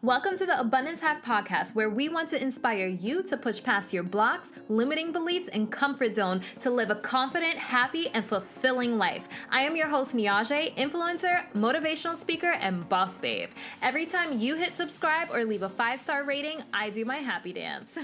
Welcome to the Abundance Hack Podcast, where we want to inspire you to push past your blocks, limiting beliefs, and comfort zone to live a confident, happy, and fulfilling life. I am your host, Niajae, influencer, motivational speaker, and boss babe. Every time you hit subscribe or leave a 5-star rating, I do my happy dance.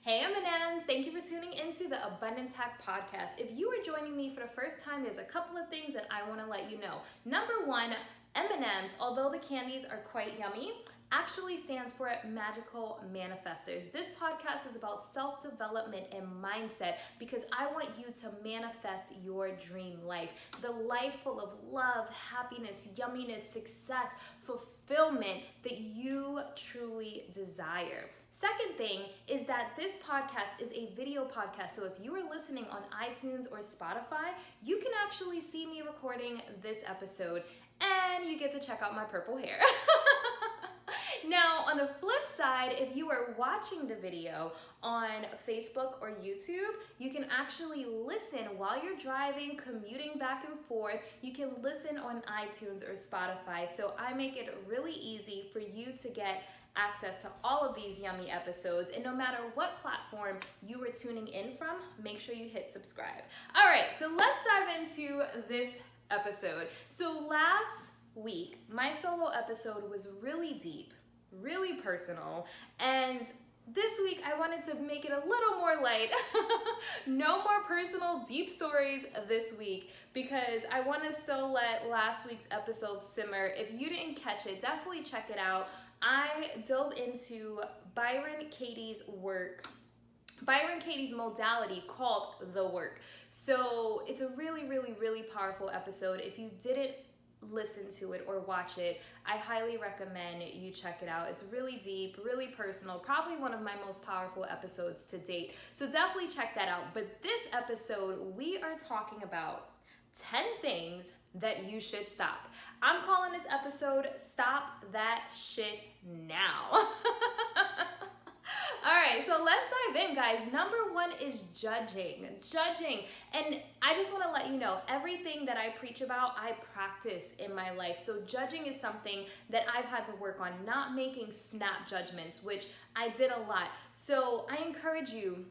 Hey M&Ms, thank you for tuning into the Abundance Hack Podcast. If you are joining me for the first time, there's a couple of things that I want to let you know. Number one, M&Ms, although the candies are quite yummy, actually stands for Magical Manifestors. This podcast is about self-development and mindset because I want you to manifest your dream life. The life full of love, happiness, yumminess, success, fulfillment that you truly desire. Second thing is that this podcast is a video podcast. So if you are listening on iTunes or Spotify, you can actually see me recording this episode and you get to check out my purple hair. Now, on the flip side, if you are watching the video on Facebook or YouTube, you can actually listen while you're driving, commuting back and forth. You can listen on iTunes or Spotify. So I make it really easy for you to get access to all of these yummy episodes. And no matter what platform you are tuning in from, make sure you hit subscribe. All right, so let's dive into this episode. So last week, my solo episode was really deep, really personal, and this week I wanted to make it a little more light. No more personal deep stories this week because I want to still let last week's episode simmer. If you didn't catch it, definitely check it out. I dove into Byron Katie's modality called The Work. So it's a really, really, really powerful episode. If you didn't listen to it or watch it, I highly recommend you check it out. It's really deep, really personal, probably one of my most powerful episodes to date. So definitely check that out. But this episode, we are talking about 10 things that you should stop. I'm calling this episode Stop That Shit Now. All right, so let's dive in, guys. Number one is judging. And I just want to let you know, everything that I preach about, I practice in my life. So judging is something that I've had to work on, not making snap judgments, which I did a lot. So I encourage you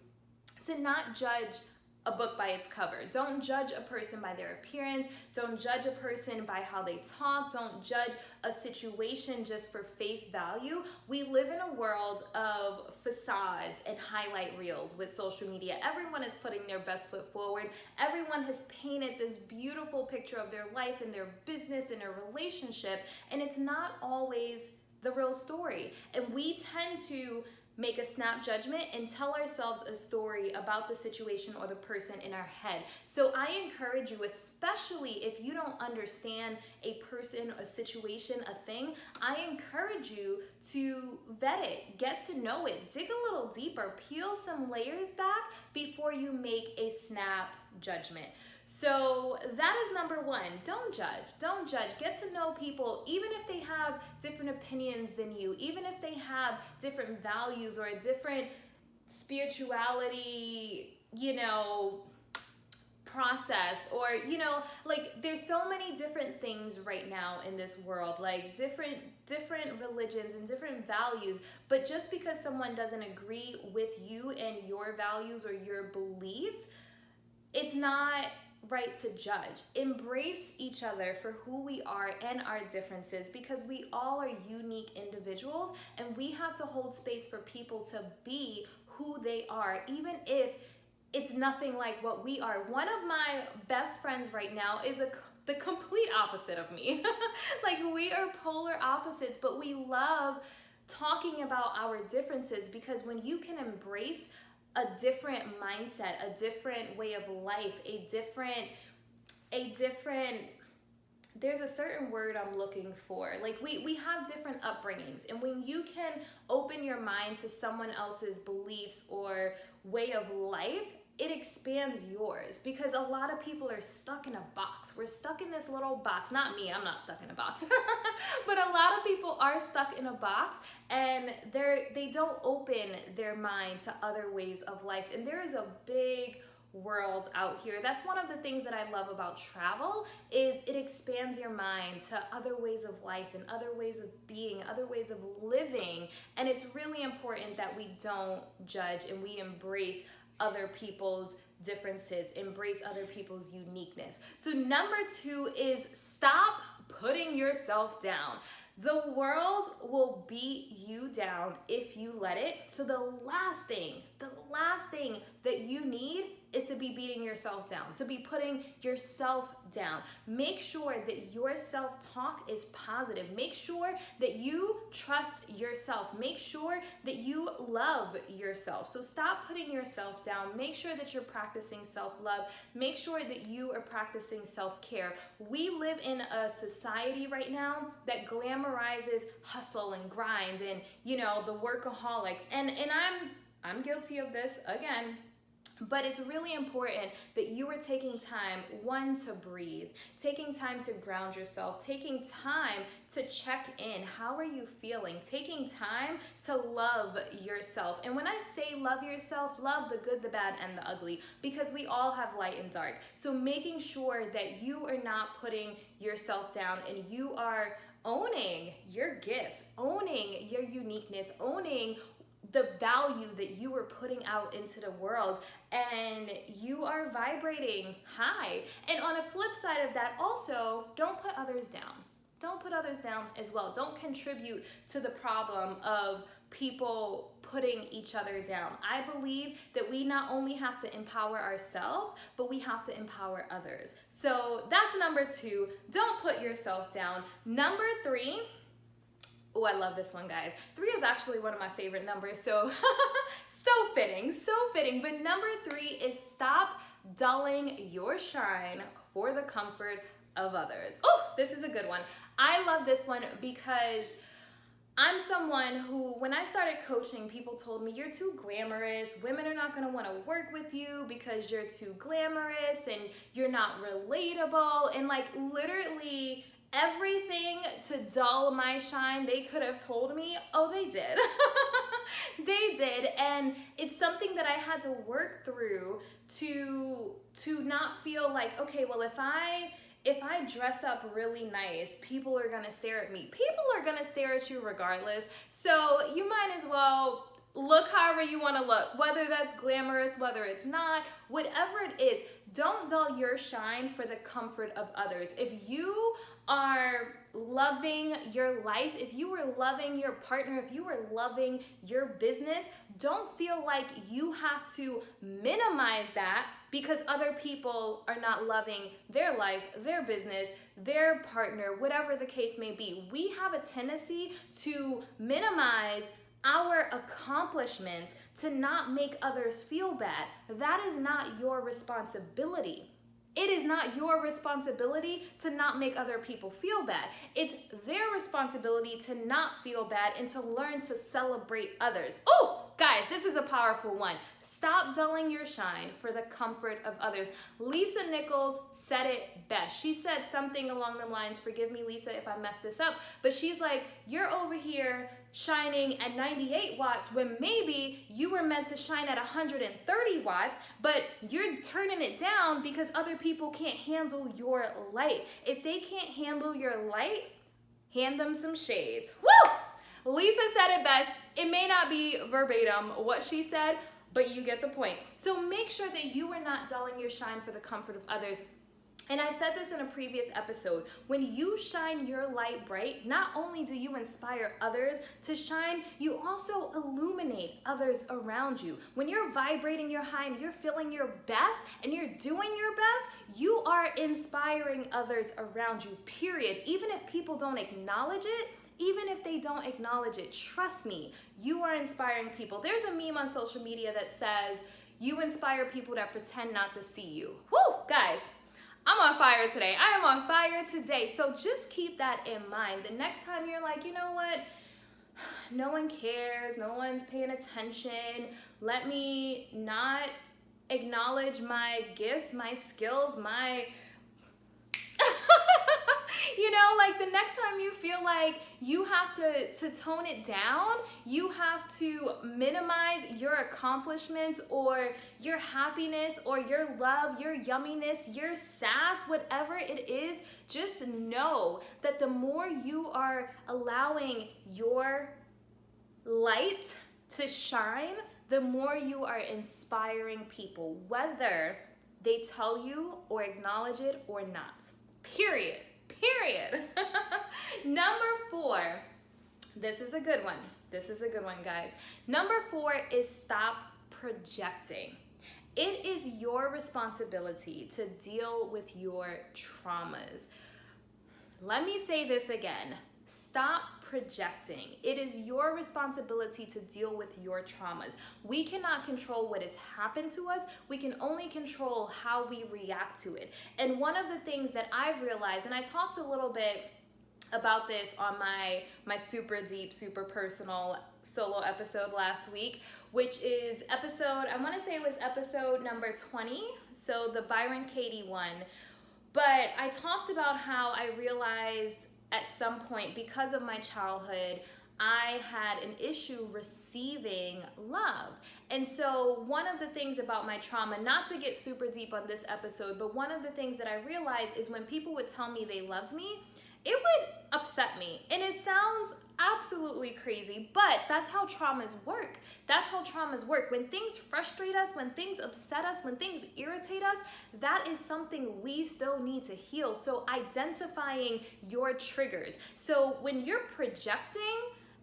to not judge a book by its cover. Don't judge a person by their appearance. Don't judge a person by how they talk. Don't judge a situation just for face value. We live in a world of facades and highlight reels with social media. Everyone is putting their best foot forward. Everyone has painted this beautiful picture of their life and their business and their relationship, and it's not always the real story. And we tend to make a snap judgment and tell ourselves a story about the situation or the person in our head. So I encourage you, especially if you don't understand a person, a situation, a thing, I encourage you to vet it, get to know it, dig a little deeper, peel some layers back before you make a snap judgment. So that is number one. Don't judge. Get to know people, even if they have different opinions than you, even if they have different values or a different spirituality, process, or, like there's so many different things right now in this world, like different religions and different values. But just because someone doesn't agree with you and your values or your beliefs, it's not right to judge. Embrace each other for who we are and our differences, because we all are unique individuals and we have to hold space for people to be who they are, even if it's nothing like what we are. One of my best friends right now is the complete opposite of me. Like, we are polar opposites, but we love talking about our differences, because when you can embrace a different mindset, a different way of life, a different, there's a certain word I'm looking for. Like, we have different upbringings, and when you can open your mind to someone else's beliefs or way of life, it expands yours, because a lot of people are stuck in a box. We're stuck in this little box. Not me, I'm not stuck in a box. But a lot of people are stuck in a box, and they don't open their mind to other ways of life. And there is a big world out here. That's one of the things that I love about travel, is it expands your mind to other ways of life and other ways of being, other ways of living. And it's really important that we don't judge and we embrace other people's differences, embrace other people's uniqueness. So number 2 is stop putting yourself down. The world will beat you down if you let it. So the last thing that you need is to be beating yourself down, to be putting yourself down. Make sure that your self-talk is positive. Make sure that you trust yourself. Make sure that you love yourself. So stop putting yourself down. Make sure that you're practicing self-love. Make sure that you are practicing self-care. We live in a society right now that glamorizes hustle and grind and, you know, the workaholics. And I'm guilty of this again. But it's really important that you are taking time, one, to breathe, taking time to ground yourself, taking time to check in. How are you feeling? Taking time to love yourself. And when I say love yourself, love the good, the bad, and the ugly, because we all have light and dark. So making sure that you are not putting yourself down and you are owning your gifts, owning your uniqueness, owning the value that you are putting out into the world, and you are vibrating high. And on a flip side of that, also, don't put others down. Don't put others down as well. Don't contribute to the problem of people putting each other down. I believe that we not only have to empower ourselves, but we have to empower others. So that's number 2. Don't put yourself down. Number 3, oh, I love this one, guys. 3 is actually one of my favorite numbers, so so fitting. But number 3 is stop dulling your shine for the comfort of others. Oh, this is a good one. I love this one because I'm someone who, when I started coaching, people told me, you're too glamorous. Women are not going to want to work with you because you're too glamorous and you're not relatable. And like literally everything to dull my shine they could have told me, oh, they did. They did. And it's something that I had to work through to not feel like, okay, well, if I dress up really nice, people are gonna stare at me. People are gonna stare at you regardless. So you might as well look however you wanna look, whether that's glamorous, whether it's not, whatever it is. Don't dull your shine for the comfort of others. If you are loving your life, if you are loving your partner, if you are loving your business, don't feel like you have to minimize that because other people are not loving their life, their business, their partner, whatever the case may be. We have a tendency to minimize our accomplishments to not make others feel bad. That is not your responsibility. It is not your responsibility to not make other people feel bad. It's their responsibility to not feel bad and to learn to celebrate others. Oh, guys, this is a powerful one. Stop dulling your shine for the comfort of others. Lisa Nichols said it best. She said something along the lines, forgive me, Lisa, if I mess this up, but she's like, you're over here shining at 98 watts when maybe you were meant to shine at 130 watts, but you're turning it down because other people can't handle your light. If they can't handle your light, hand them some shades. Woo! Lisa said it best. It may not be verbatim what she said, but you get the point. So make sure that you are not dulling your shine for the comfort of others. And I said this in a previous episode, when you shine your light bright, not only do you inspire others to shine, you also illuminate others around you. When you're vibrating your high and you're feeling your best and you're doing your best, you are inspiring others around you, period. Even if people don't acknowledge it, even if they don't acknowledge it, trust me, you are inspiring people. There's a meme on social media that says, you inspire people that pretend not to see you. Woo, guys. I'm on fire today. I am on fire today. So just keep that in mind. The next time you're like, you know what? No one cares. No one's paying attention. Let me not acknowledge my gifts, my skills, my, you know, like the next time you feel like you have to tone it down, you have to minimize your accomplishments or your happiness or your love, your yumminess, your sass, whatever it is, just know that the more you are allowing your light to shine, the more you are inspiring people, whether they tell you or acknowledge it or not. Period. Number 4, this is a good one. This is a good one, guys. Number 4 is stop projecting. It is your responsibility to deal with your traumas. Let me say this again. Stop projecting. It is your responsibility to deal with your traumas. We cannot control what has happened to us. We can only control how we react to it. And one of the things that I've realized, and I talked a little bit about this on my super deep, super personal solo episode last week, which is episode, I want to say it was episode number 20, so the Byron Katie one. But I talked about how I realized at some point, because of my childhood, I had an issue receiving love. And so one of the things about my trauma, not to get super deep on this episode, but one of the things that I realized is when people would tell me they loved me, it would upset me. And it sounds absolutely crazy, but that's how traumas work. That's how traumas work. When things frustrate us, when things upset us, when things irritate us, that is something we still need to heal. So identifying your triggers. So when you're projecting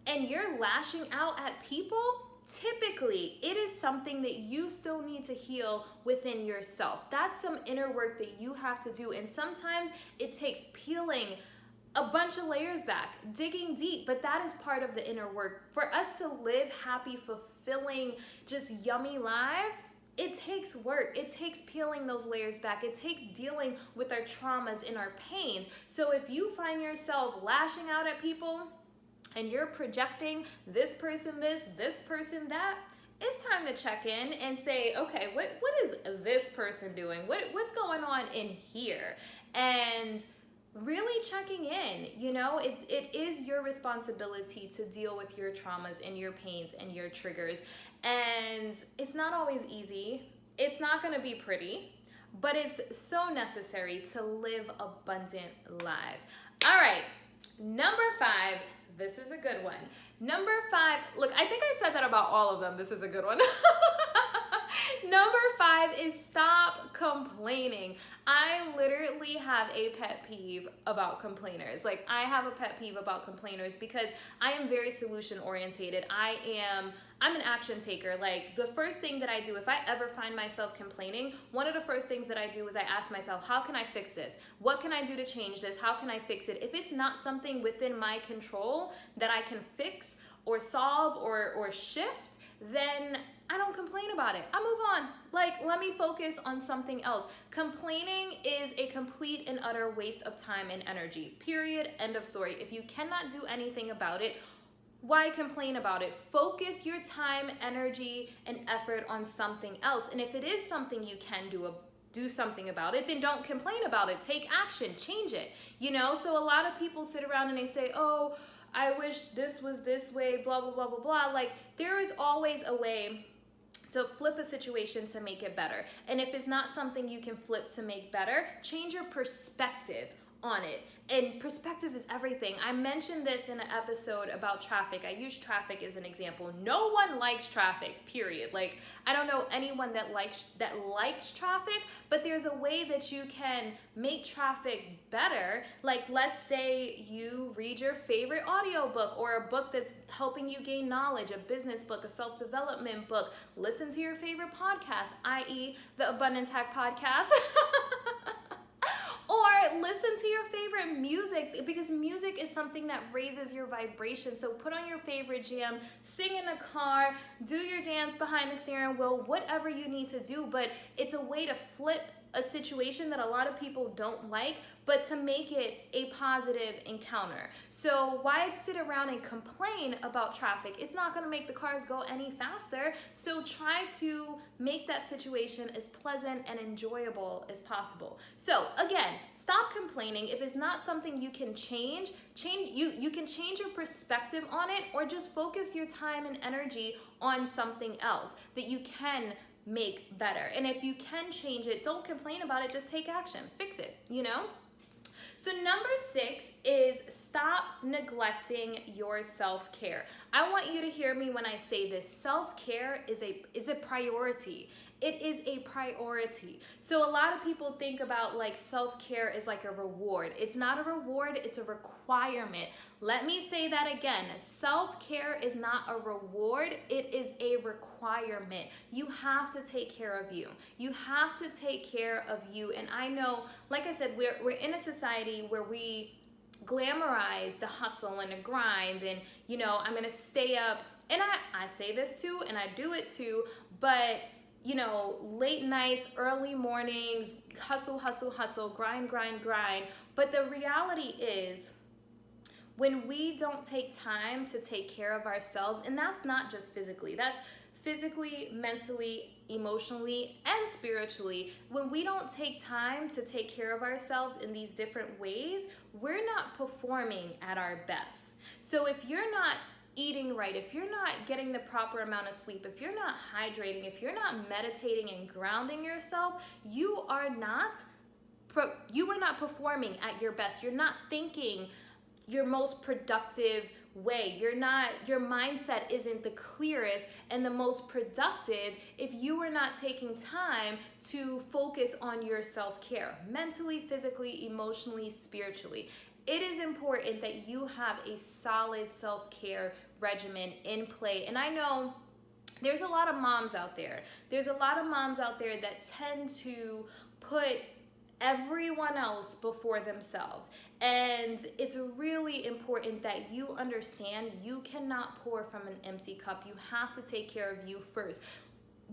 and you're lashing out at people, typically it is something that you still need to heal within yourself. That's some inner work that you have to do. And sometimes it takes peeling a bunch of layers back, digging deep, but that is part of the inner work. For us to live happy, fulfilling, just yummy lives, it takes work. It takes peeling those layers back. It takes dealing with our traumas and our pains. So if you find yourself lashing out at people and you're projecting this person this person that, it's time to check in and say, okay, what is this person doing? What's going on in here? And really checking in, it is your responsibility to deal with your traumas and your pains and your triggers. And it's not always easy. It's not going to be pretty, but it's so necessary to live abundant lives. All right, number 5, this is a good one. Number 5, look, I think I said that about all of them. This is a good one. Number 5 is stop complaining. I literally have a pet peeve about complainers. Like, I have a pet peeve about complainers because I am very solution orientated. I'm an action taker. Like, the first thing that I do, if I ever find myself complaining, one of the first things that I do is I ask myself, how can I fix this? What can I do to change this? How can I fix it? If it's not something within my control that I can fix or solve or shift, then I don't complain about it. I move on. Like, let me focus on something else. Complaining is a complete and utter waste of time and energy. Period. End of story. If you cannot do anything about it, why complain about it? Focus your time, energy, and effort on something else. And if it is something you can do something about it, then don't complain about it. Take action, change it. So a lot of people sit around and they say, oh, I wish this was this way, blah, blah, blah, blah, blah. Like, there is always a way to flip a situation to make it better. And if it's not something you can flip to make better, change your perspective on it. And perspective is everything. I mentioned this in an episode about traffic. I use traffic as an example. No one likes traffic, period. Like, I don't know anyone that likes traffic, but there's a way that you can make traffic better. Like, let's say you read your favorite audiobook or a book that's helping you gain knowledge, a business book, a self-development book. Listen to your favorite podcast, i.e. the Abundance Hack Podcast. Or listen to your favorite music, because music is something that raises your vibration. So put on your favorite jam, sing in the car, do your dance behind the steering wheel, whatever you need to do. But it's a way to flip a situation that a lot of people don't like, but to make it a positive encounter. So why sit around and complain about traffic? It's not going to make the cars go any faster. So try to make that situation as pleasant and enjoyable as possible. So again, stop complaining. If it's not something you can change, you can change your perspective on it, or just focus your time and energy on something else that you can make better. And if you can change it, don't complain about it, just take action, fix it, you know? So number 6 is stop neglecting your self-care. I want you to hear me when I say this. Self-care is a priority. It is a priority. So a lot of people think about like self-care as like a reward. It's not a reward, it's a requirement. Let me say that again. Self-care is not a reward, it is a requirement. You have to take care of you. You have to take care of you. And I know, like I said, we're in a society where we glamorize the hustle and the grind, and you know, I'm gonna stay up, and I say this too, and I do it too, but you know, late nights, early mornings, hustle, hustle, hustle, grind, grind, grind. But the reality is, when we don't take time to take care of ourselves, and that's not just physically, that's physically, mentally, emotionally, and spiritually, when we don't take time to take care of ourselves in these different ways, we're not performing at our best. So if you're not eating right, if you're not getting the proper amount of sleep, if you're not hydrating, if you're not meditating and grounding yourself, you are not performing at your best. You're not thinking your most productive way. Your mindset isn't the clearest and the most productive if you are not taking time to focus on your self-care, mentally, physically, emotionally, spiritually. It is important that you have a solid self-care regimen in play. And I know there's a lot of moms out there. There's a lot of moms out there that tend to put everyone else before themselves. And it's really important that you understand you cannot pour from an empty cup. You have to take care of you first.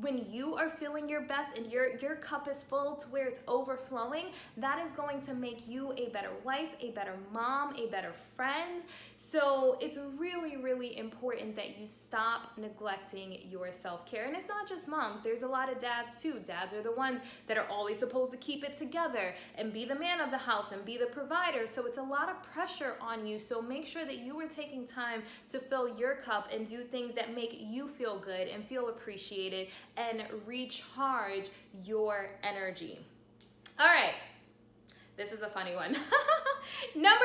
When you are feeling your best and your cup is full to where it's overflowing, that is going to make you a better wife, a better mom, a better friend. So it's really, really important that you stop neglecting your self-care. And it's not just moms. There's a lot of dads too. Dads are the ones that are always supposed to keep it together and be the man of the house and be the provider. So it's a lot of pressure on you. So make sure that you are taking time to fill your cup and do things that make you feel good and feel appreciated and recharge your energy. All right, this is a funny one. Number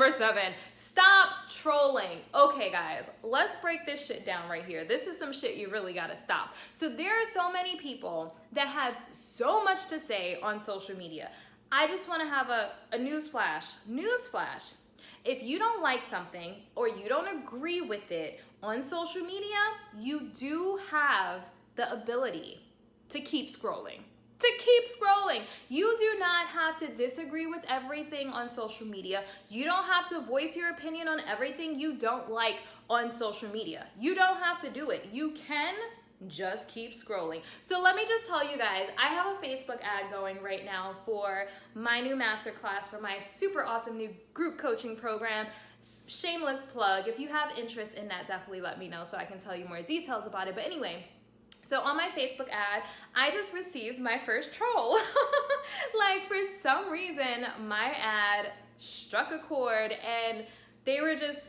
seven, stop trolling. Okay guys, let's break this shit down right here. This is some shit you really gotta stop. So there are so many people that have so much to say on social media. I just wanna have a newsflash. If you don't like something or you don't agree with it on social media, you do have the ability to keep scrolling. You do not have to disagree with everything on social media. You don't have to voice your opinion on everything you don't like on social media. You don't have to do it. You can just keep scrolling. So let me just tell you guys, I have a Facebook ad going right now for my new masterclass for my super awesome new group coaching program. Shameless plug. If you have interest in that, definitely let me know so I can tell you more details about it. But anyway, so on my Facebook ad, I just received my first troll. Like for some reason, my ad struck a chord and they were just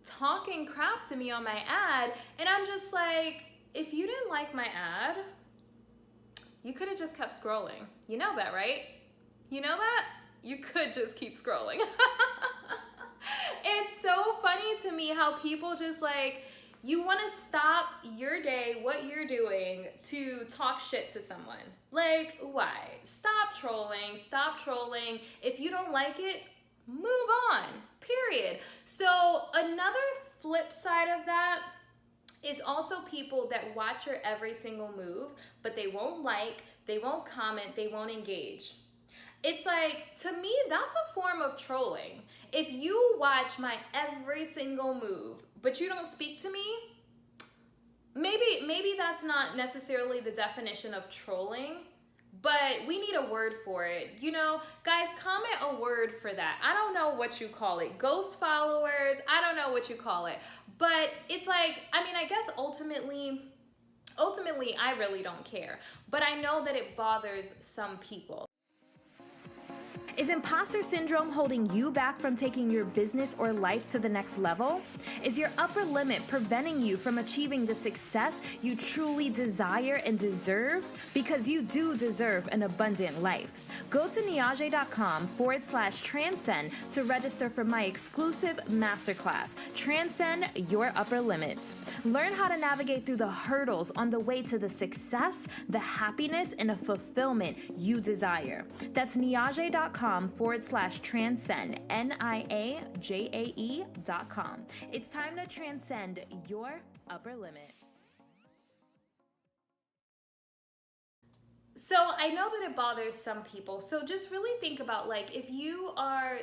talking crap to me on my ad, and I'm just like, if you didn't like my ad, you could have just kept scrolling. You know that, right? You know that? You could just keep scrolling. It's so funny to me how people just like, you want to stop your day, what you're doing, to talk shit to someone. Like, why? Stop trolling. If you don't like it, move on, period. So another flip side of that is also people that watch your every single move, but they won't like, they won't comment, they won't engage. It's like, to me, that's a form of trolling. If you watch my every single move, but you don't speak to me, maybe that's not necessarily the definition of trolling, but we need a word for it. You know, guys, comment a word for that. I don't know what you call it. Ghost followers, I don't know what you call it. But it's like, I mean, I guess ultimately, I really don't care. But I know that it bothers some people. Is imposter syndrome holding you back from taking your business or life to the next level? Is your upper limit preventing you from achieving the success you truly desire and deserve? Because you do deserve an abundant life. Go to Niajae.com/transcend to register for my exclusive masterclass, Transcend Your Upper Limits. Learn how to navigate through the hurdles on the way to the success, the happiness, and the fulfillment you desire. That's Niajae.com/transcend, Niajae.com. It's time to transcend your upper limit. So I know that it bothers some people. So just really think about, like, if you are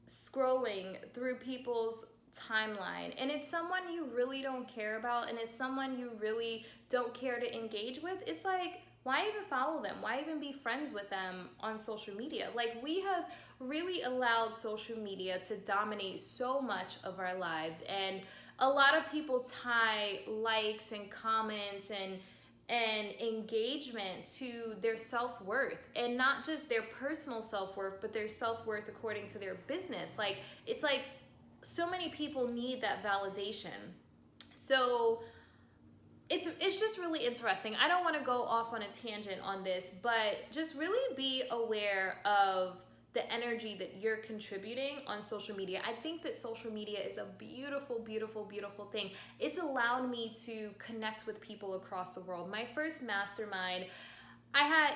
scrolling through people's timeline and it's someone you really don't care about and it's someone you really don't care to engage with, it's like, why even follow them? Why even be friends with them on social media? Like, we have really allowed social media to dominate so much of our lives, and a lot of people tie likes and comments and engagement to their self-worth, and not just their personal self-worth, but their self-worth according to their business. Like, it's like so many people need that validation. So it's just really interesting. I don't want to go off on a tangent on this, but just really be aware of the energy that you're contributing on social media. I think that social media is a beautiful, beautiful, beautiful thing. It's allowed me to connect with people across the world. My first mastermind,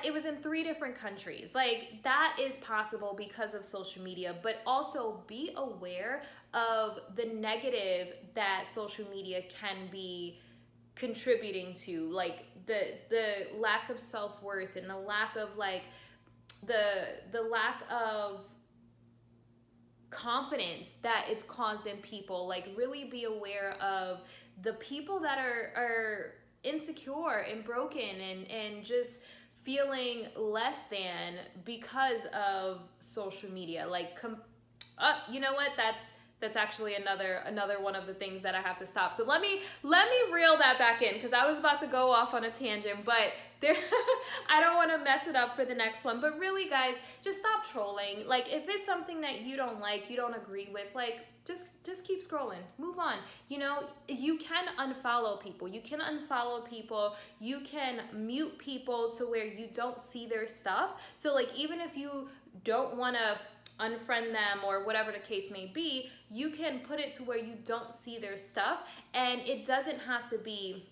it was in 3 different countries. Like, that is possible because of social media, but also be aware of the negative that social media can be contributing to, like the lack of self-worth and the lack of, like, the lack of confidence that it's caused in people. Like, really be aware of the people that are insecure and broken and just feeling less than because of social media. Like, you know what? That's actually another one of the things that I have to stop. So let me reel that back in, because I was about to go off on a tangent, but I don't want to mess it up for the next one. But really, guys, just stop trolling. Like, if it's something that you don't like, you don't agree with, like, just keep scrolling. Move on. You know, you can unfollow people. You can unfollow people. You can mute people to where you don't see their stuff. So, like, even if you don't want to unfriend them or whatever the case may be, you can put it to where you don't see their stuff, and it doesn't have to be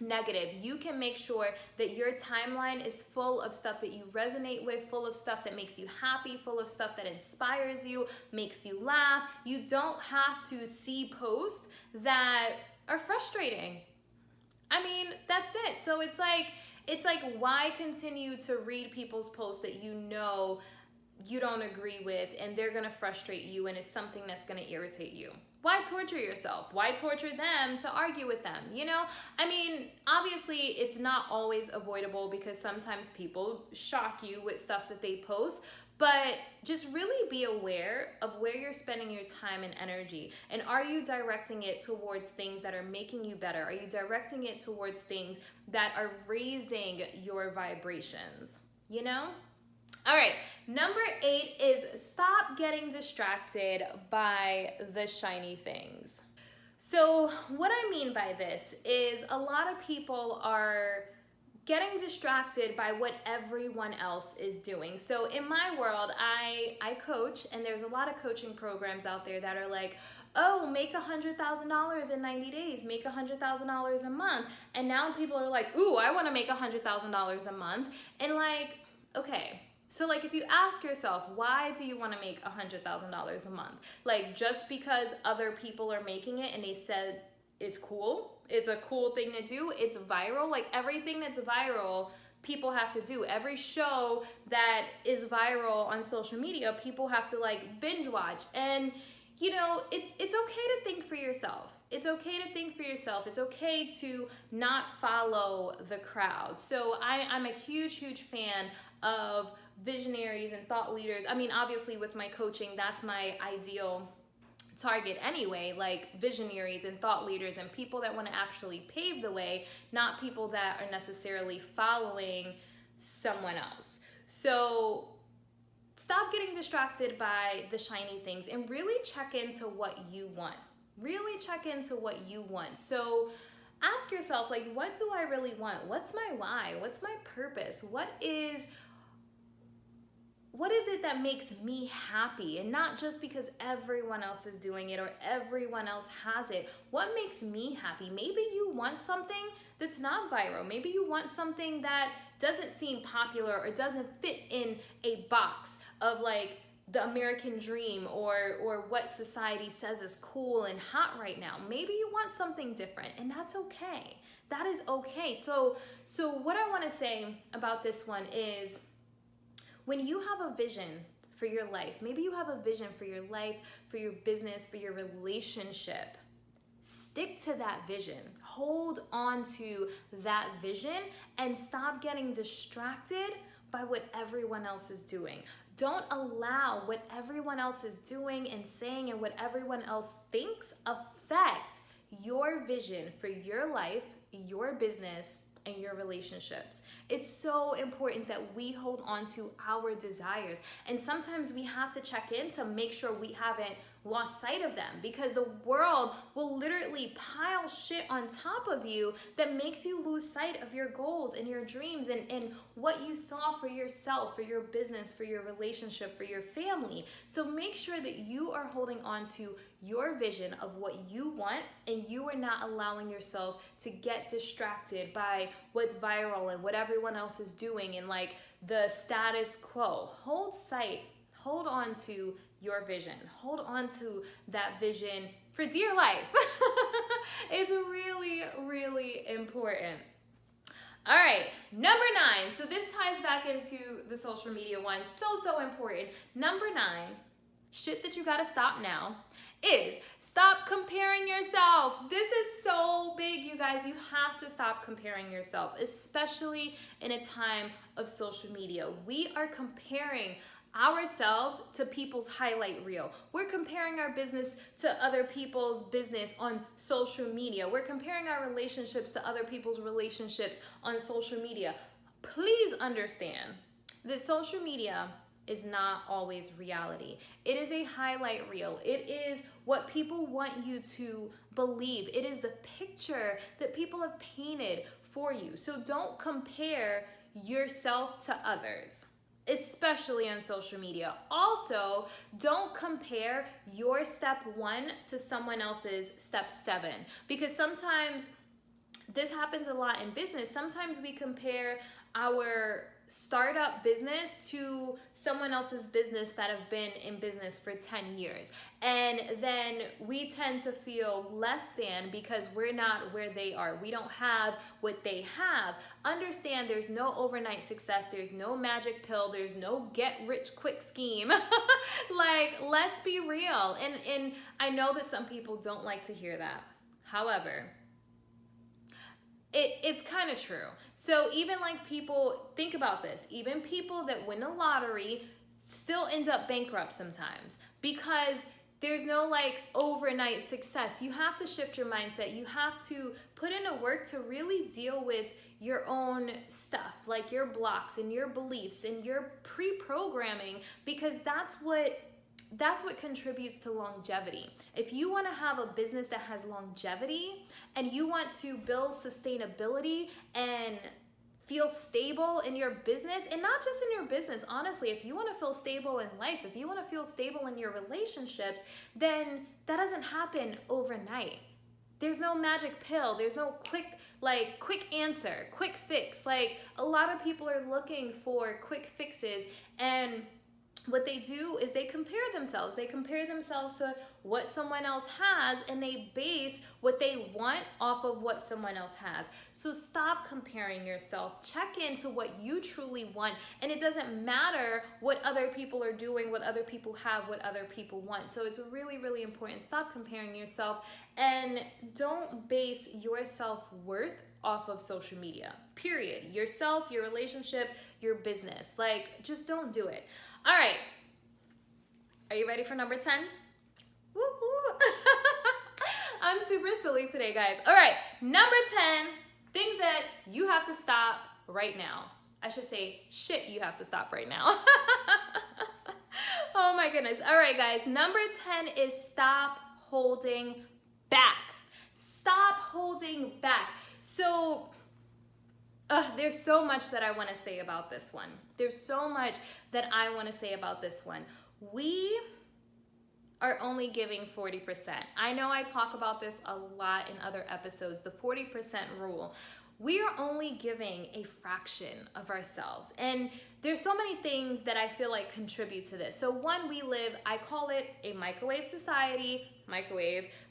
negative. You can make sure that your timeline is full of stuff that you resonate with, full of stuff that makes you happy, full of stuff that inspires you, makes you laugh. You don't have to see posts that are frustrating. I mean, that's it. So it's like, why continue to read people's posts that you know you don't agree with, and they're gonna frustrate you, and it's something that's gonna irritate you? Why torture yourself? Why torture them to argue with them? You know, I mean, obviously it's not always avoidable, because sometimes people shock you with stuff that they post, but just really be aware of where you're spending your time and energy. And are you directing it towards things that are making you better? Are you directing it towards things that are raising your vibrations? You know? All right, number 8 is stop getting distracted by the shiny things. So what I mean by this is, a lot of people are getting distracted by what everyone else is doing. So in my world, I coach, and there's a lot of coaching programs out there that are like, oh, make $100,000 in 90 days, make $100,000 a month. And now people are like, ooh, I want to make $100,000 a month. And like, okay. So like, if you ask yourself, why do you want to make $100,000 a month? Like, just because other people are making it and they said it's cool, it's a cool thing to do, it's viral. Like, everything that's viral, people have to do. Every show that is viral on social media, people have to like binge watch. And it's okay to think for yourself. It's okay to think for yourself. It's okay to not follow the crowd. So I'm a huge fan of visionaries and thought leaders. I mean, obviously with my coaching, that's my ideal target anyway, like visionaries and thought leaders and people that want to actually pave the way, not people that are necessarily following someone else. So stop getting distracted by the shiny things and really check into what you want. Really check into what you want. So ask yourself, like, what do I really want? What's my why? What's my purpose? What is it that makes me happy? And not just because everyone else is doing it or everyone else has it. What makes me happy? Maybe you want something that's not viral. Maybe you want something that doesn't seem popular or doesn't fit in a box of like the American dream or what society says is cool and hot right now. Maybe you want something different, and that's okay. That is okay. So what I want to say about this one is, when you have a vision for your life, maybe you have a vision for your life, for your business, for your relationship, stick to that vision. Hold on to that vision and stop getting distracted by what everyone else is doing. Don't allow what everyone else is doing and saying and what everyone else thinks affect your vision for your life, your business, and your relationships. It's so important that we hold on to our desires. And sometimes we have to check in to make sure we haven't lost sight of them, because the world will literally pile shit on top of you that makes you lose sight of your goals and your dreams and what you saw for yourself, for your business, for your relationship, for your family. So make sure that you are holding on to your vision of what you want, and you are not allowing yourself to get distracted by what's viral and what everyone else is doing and like the status quo. Hold on to your vision. Hold on to that vision for dear life. It's really, really important. All right, number 9. So this ties back into the social media one. So important. Number 9, shit that you gotta stop now, is stop comparing yourself. This is so big, you guys. You have to stop comparing yourself, especially in a time of social media. We are comparing ourselves to people's highlight reel. We're comparing our business to other people's business on social media. We're comparing our relationships to other people's relationships on social media. Please understand that social media is not always reality. It is a highlight reel. It is what people want you to believe. It is the picture that people have painted for you. So don't compare yourself to others, especially on social media. Also, don't compare your step 1 to someone else's step 7, because sometimes this happens a lot in business. Sometimes we compare our startup business to someone else's business that have been in business for 10 years. And then we tend to feel less than because we're not where they are. We don't have what they have. Understand, there's no overnight success. There's no magic pill. There's no get rich quick scheme. Like, let's be real. And I know that some people don't like to hear that. However, it's kind of true. So even like people, think about this, even people that win the lottery still end up bankrupt sometimes because there's no like overnight success. You have to shift your mindset. You have to put in a work to really deal with your own stuff, like your blocks and your beliefs and your pre-programming, because that's what contributes to longevity. If you want to have a business that has longevity and you want to build sustainability and feel stable in your business, and not just in your business, honestly, if you want to feel stable in life, if you want to feel stable in your relationships, then that doesn't happen overnight. There's no magic pill. There's no quick answer, quick fix. Like, a lot of people are looking for quick fixes, and what they do is they compare themselves. They compare themselves to what someone else has, and they base what they want off of what someone else has. So stop comparing yourself. Check into what you truly want, and it doesn't matter what other people are doing, what other people have, what other people want. So it's really, really important. Stop comparing yourself, and don't base your self-worth off of social media, period. Yourself, your relationship, your business. Like, just don't do it. All right, are you ready for number 10? Woo woo. I'm super silly today, guys. All right, number 10, things that you have to stop right now. I should say, shit you have to stop right now. Oh my goodness. All right, guys, number 10 is stop holding back. Stop holding back. So, there's so much that I want to say about this one. There's so much that I want to say about this one. We are only giving 40%. I know I talk about this a lot in other episodes, the 40% rule. We are only giving a fraction of ourselves. And there's so many things that I feel like contribute to this. So one, we live, I call it a microwave society,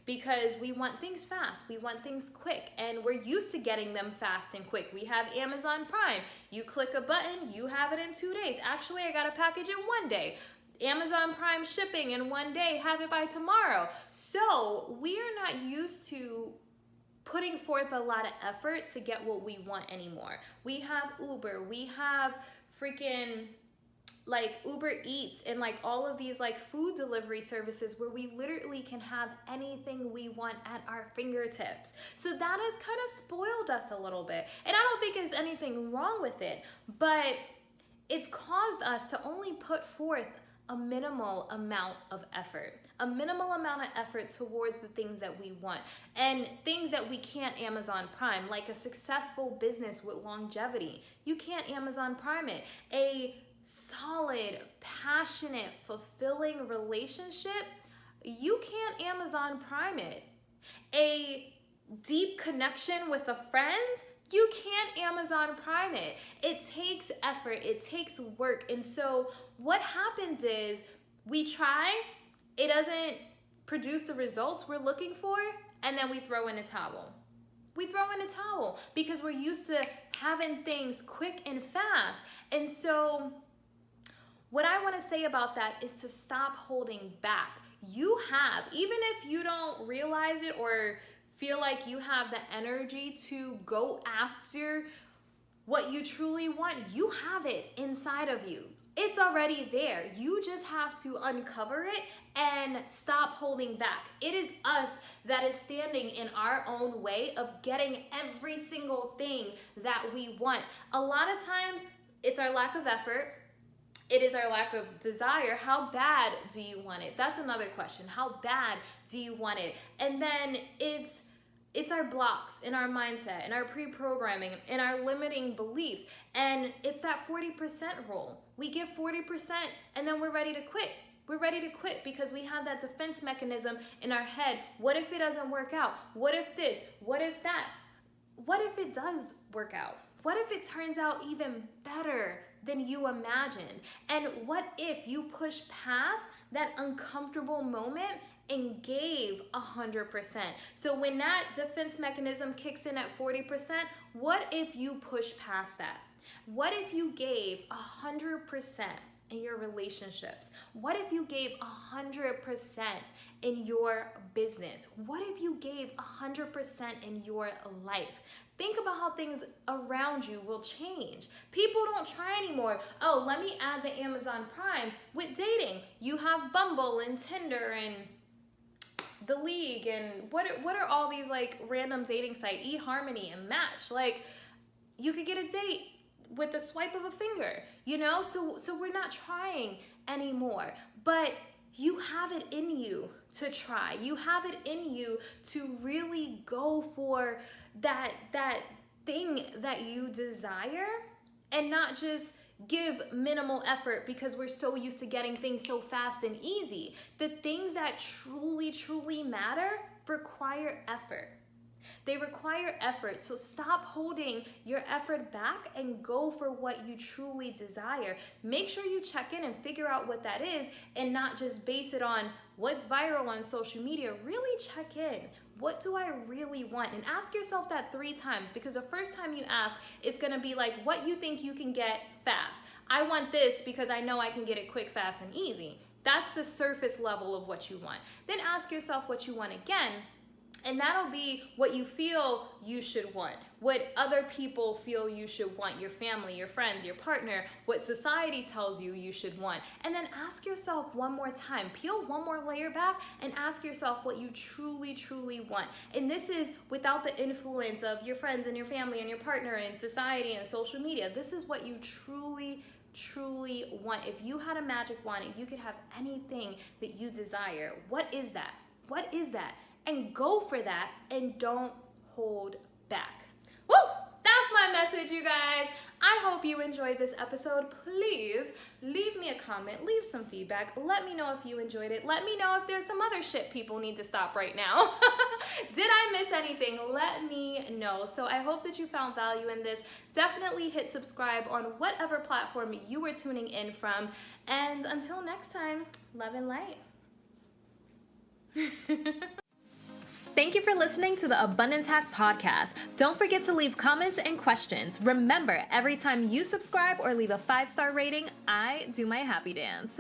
because we want things fast, we want things quick, and we're used to getting them fast and quick. We have Amazon Prime. You click a button, you have it in 2 days. Actually, I got a package in 1 day. Amazon Prime shipping in 1 day, have it by tomorrow. So we are not used to putting forth a lot of effort to get what we want anymore. We have Uber, we have freaking like Uber Eats and like all of these like food delivery services where we literally can have anything we want at our fingertips. So that has kind of spoiled us a little bit. And I don't think there's anything wrong with it, but it's caused us to only put forth a minimal amount of effort. A minimal amount of effort towards the things that we want. And things that we can't Amazon Prime, like a successful business with longevity. You can't Amazon Prime it. A solid, passionate, fulfilling relationship, you can't Amazon Prime it. A deep connection with a friend, you can't Amazon Prime it. It takes effort, it takes work. And so what happens is we try, it doesn't produce the results we're looking for, and then we throw in a towel. We throw in a towel because we're used to having things quick and fast. And so what I want to say about that is to stop holding back. You have, even if you don't realize it or feel like you have the energy to go after what you truly want, you have it inside of you. It's already there. You just have to uncover it and stop holding back. It is us that is standing in our own way of getting every single thing that we want. A lot of times, it's our lack of effort. It is our lack of desire. How bad do you want it? That's another question. How bad do you want it? And then it's our blocks in our mindset, in our pre-programming, in our limiting beliefs. And it's that 40% rule. We give 40% and then we're ready to quit. We're ready to quit because we have that defense mechanism in our head. What if it doesn't work out? What if this? What if that? What if it does work out? What if it turns out even better than you imagined? And what if you push past that uncomfortable moment and gave 100%? So when that defense mechanism kicks in at 40%, what if you push past that? What if you gave 100% in your relationships? What if you gave 100% in your business? What if you gave 100% in your life? Think about how things around you will change. People don't try anymore. Oh, let me add the Amazon Prime with dating. You have Bumble and Tinder and The League and what are all these like random dating sites, eHarmony and Match. Like you could get a date with the swipe of a finger, you know? So we're not trying anymore, but you have it in you to try. You have it in you to really go for that thing that you desire and not just give minimal effort because we're so used to getting things so fast and easy. The things that truly, truly matter require effort. They require effort, so stop holding your effort back and go for what you truly desire. Make sure you check in and figure out what that is and not just base it on what's viral on social media. Really check in. What do I really want? And ask yourself that 3 times, because the first time you ask, it's gonna be like what you think you can get fast. I want this because I know I can get it quick, fast, and easy. That's the surface level of what you want. Then ask yourself what you want again, and that'll be what you feel you should want, what other people feel you should want, your family, your friends, your partner, what society tells you you should want. And then ask yourself one more time, peel one more layer back and ask yourself what you truly, truly want. And this is without the influence of your friends and your family and your partner and society and social media. This is what you truly want. If you had a magic wand and you could have anything that you desire, what is that? What is that? And go for that and don't hold back. Woo! That's my message, you guys. I hope you enjoyed this episode. Please leave me a comment, leave some feedback. Let me know if you enjoyed it. Let me know if there's some other shit people need to stop right now. Did I miss anything? Let me know. So I hope that you found value in this. Definitely hit subscribe on whatever platform you were tuning in from. And until next time, love and light. Thank you for listening to the Abundance Hack Podcast. Don't forget to leave comments and questions. Remember, every time you subscribe or leave a 5-star rating, I do my happy dance.